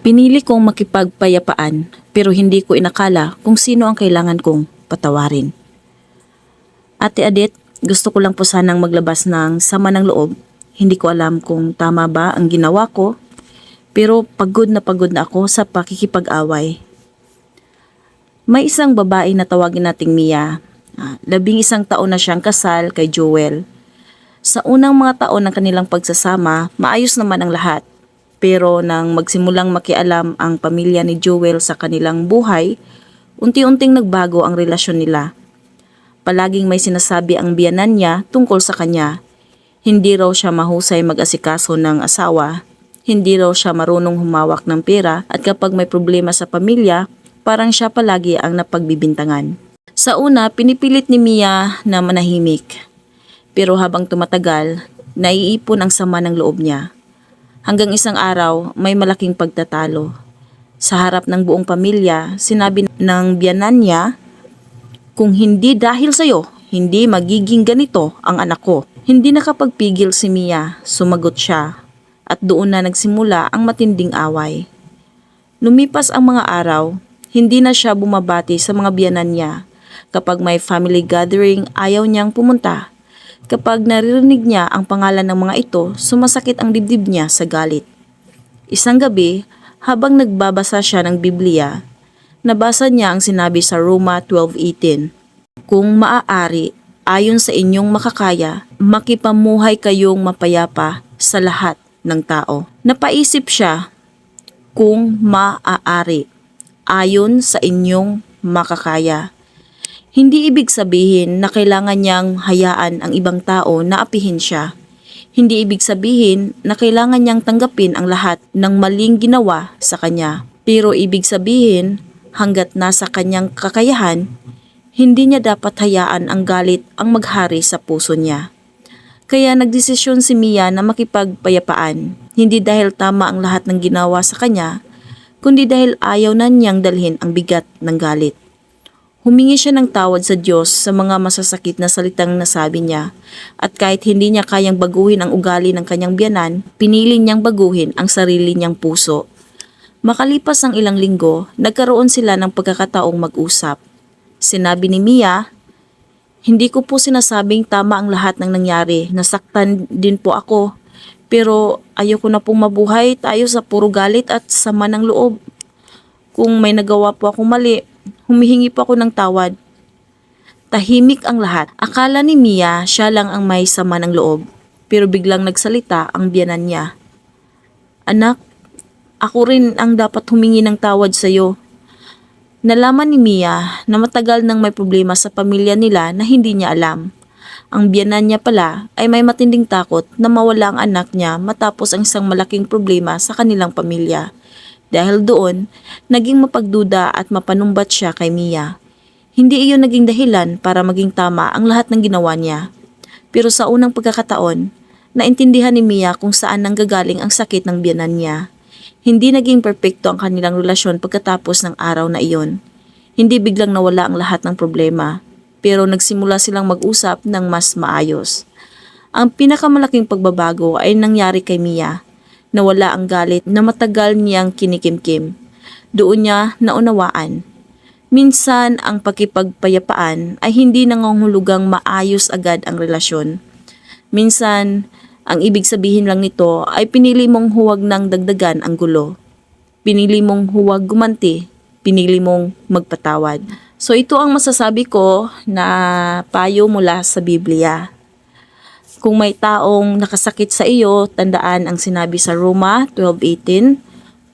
Pinili kong makipagpayapaan pero hindi ko inakala kung sino ang kailangan kong patawarin. Ate Adit, gusto ko lang po sanang maglabas ng sama ng loob. Hindi ko alam kung tama ba ang ginawa ko, pero pagod na ako sa pakikipag-away. May isang babae na tawagin nating Mia. 11 taon na siyang kasal kay Joel. Sa unang mga taon ng kanilang pagsasama, maayos naman ang lahat. Pero nang magsimulang makialam ang pamilya ni Joel sa kanilang buhay, unti-unting nagbago ang relasyon nila. Palaging may sinasabi ang biyanan niya tungkol sa kanya. Hindi raw siya mahusay mag-asikaso ng asawa, hindi raw siya marunong humawak ng pera at kapag may problema sa pamilya, parang siya palagi ang napagbibintangan. Sa una, pinipilit ni Mia na manahimik. Pero habang tumatagal, naiipon ang sama ng loob niya. Hanggang isang araw, may malaking pagtatalo. Sa harap ng buong pamilya, sinabi ng biyanan niya, "Kung hindi dahil sa'yo, hindi magiging ganito ang anak ko." Hindi nakapagpigil si Mia, sumagot siya. At doon na nagsimula ang matinding away. Lumipas ang mga araw, hindi na siya bumabati sa mga biyanan niya. Kapag may family gathering, ayaw niyang pumunta. Kapag naririnig niya ang pangalan ng mga ito, sumasakit ang dibdib niya sa galit. Isang gabi, habang nagbabasa siya ng Biblia, nabasa niya ang sinabi sa Roma 12:18. Kung maaari, ayon sa inyong makakaya, makipamuhay kayong mapayapa sa lahat ng tao. Napaisip siya, kung maaari, ayon sa inyong makakaya. Hindi ibig sabihin na kailangan niyang hayaan ang ibang tao na apihin siya. Hindi ibig sabihin na kailangan niyang tanggapin ang lahat ng maling ginawa sa kanya. Pero ibig sabihin, hanggat nasa kanyang kakayahan, hindi niya dapat hayaan ang galit ang maghari sa puso niya. Kaya nagdesisyon si Mia na makipagpayapaan, hindi dahil tama ang lahat ng ginawa sa kanya, kundi dahil ayaw na niyang dalhin ang bigat ng galit. Humingi siya ng tawad sa Diyos sa mga masasakit na salitang nasabi niya at kahit hindi niya kayang baguhin ang ugali ng kanyang biyanan, pinili niyang baguhin ang sarili niyang puso. Makalipas ang ilang linggo, nagkaroon sila ng pagkakataong mag-usap. Sinabi ni Mia, "Hindi ko po sinasabing tama ang lahat ng nangyari, nasaktan din po ako, pero ayoko na pong mabuhay tayo sa puro galit at sama ng loob. Kung may nagawa po akong mali, humihingi po ako ng tawad." Tahimik ang lahat. Akala ni Mia siya lang ang may sama ng loob. Pero biglang nagsalita ang biyanan niya. "Anak, ako rin ang dapat humingi ng tawad sa iyo." Nalaman ni Mia na matagal nang may problema sa pamilya nila na hindi niya alam. Ang biyanan niya pala ay may matinding takot na mawala ang anak niya matapos ang isang malaking problema sa kanilang pamilya. Dahil doon, naging mapagduda at mapanumbat siya kay Mia. Hindi iyon naging dahilan para maging tama ang lahat ng ginawa niya. Pero sa unang pagkakataon, naintindihan ni Mia kung saan nanggagaling ang sakit ng biyanan niya. Hindi naging perpekto ang kanilang relasyon pagkatapos ng araw na iyon. Hindi biglang nawala ang lahat ng problema, pero nagsimula silang mag-usap ng mas maayos. Ang pinakamalaking pagbabago ay nangyari kay Mia. Nawala ang galit na matagal niyang kinikimkim. Doon niya naunawaan. Minsan ang pakipagpayapaan ay hindi nangangahulugang maayos agad ang relasyon. Minsan, ang ibig sabihin lang nito ay pinili mong huwag nang dagdagan ang gulo. Pinili mong huwag gumanti, pinili mong magpatawad. So ito ang masasabi ko na payo mula sa Biblia. Kung may taong nakasakit sa iyo, tandaan ang sinabi sa Roma 12:18,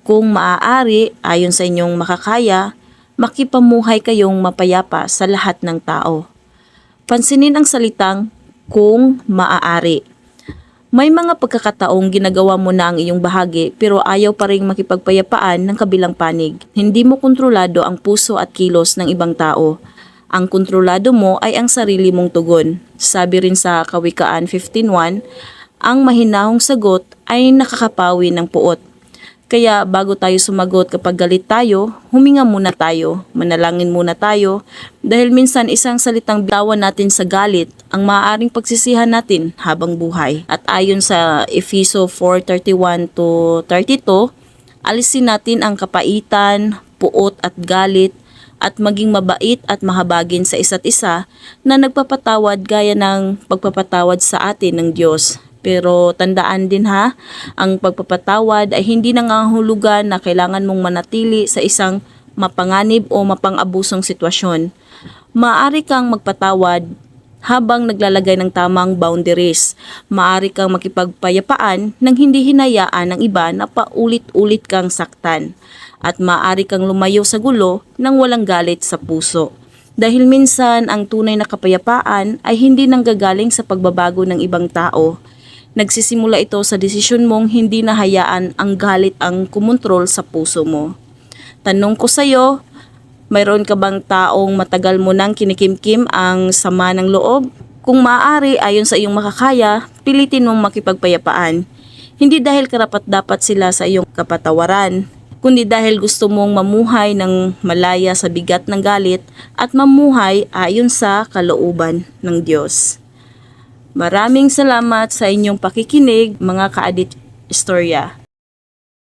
kung maaari, ayon sa inyong makakaya, makipamuhay kayong mapayapa sa lahat ng tao. Pansinin ang salitang kung maaari. May mga pagkakataong ginagawa mo na ang iyong bahagi pero ayaw pa rin makipagpayapaan ng kabilang panig. Hindi mo kontrolado ang puso at kilos ng ibang tao. Ang kontrolado mo ay ang sarili mong tugon. Sabi rin sa Kawikaan 15:1, ang mahinahong sagot ay nakakapawi ng puot. Kaya bago tayo sumagot kapag galit tayo, huminga muna tayo, manalangin muna tayo, dahil minsan isang salitang bitawan natin sa galit ang maaaring pagsisihan natin habang buhay. At ayon sa Efeso 4:31-32, Alisin natin ang kapaitan, puot at galit, at maging mabait at mahabagin sa isa't isa na nagpapatawad gaya ng pagpapatawad sa atin ng Diyos. Pero tandaan din ha, ang pagpapatawad ay hindi nangangahulugan na kailangan mong manatili sa isang mapanganib o mapang-abusong sitwasyon. Maaari kang magpatawad habang naglalagay ng tamang boundaries. Maaari kang makipagpayapaan nang hindi hinayaan ng iba na paulit-ulit kang saktan. At maaari kang lumayo sa gulo nang walang galit sa puso. Dahil minsan ang tunay na kapayapaan ay hindi nanggagaling sa pagbabago ng ibang tao. Nagsisimula ito sa desisyon mong hindi nahayaan ang galit ang kumontrol sa puso mo. Tanong ko sa iyo, mayroon ka bang taong matagal mo nang kinikimkim ang sama ng loob? Kung maaari ayon sa iyong makakaya, pilitin mong makipagpayapaan. Hindi dahil karapat-dapat sila sa iyong kapatawaran, kundi dahil gusto mong mamuhay ng malaya sa bigat ng galit at mamuhay ayon sa kalooban ng Diyos. Maraming salamat sa inyong pakikinig, mga ka-Adit Istorya.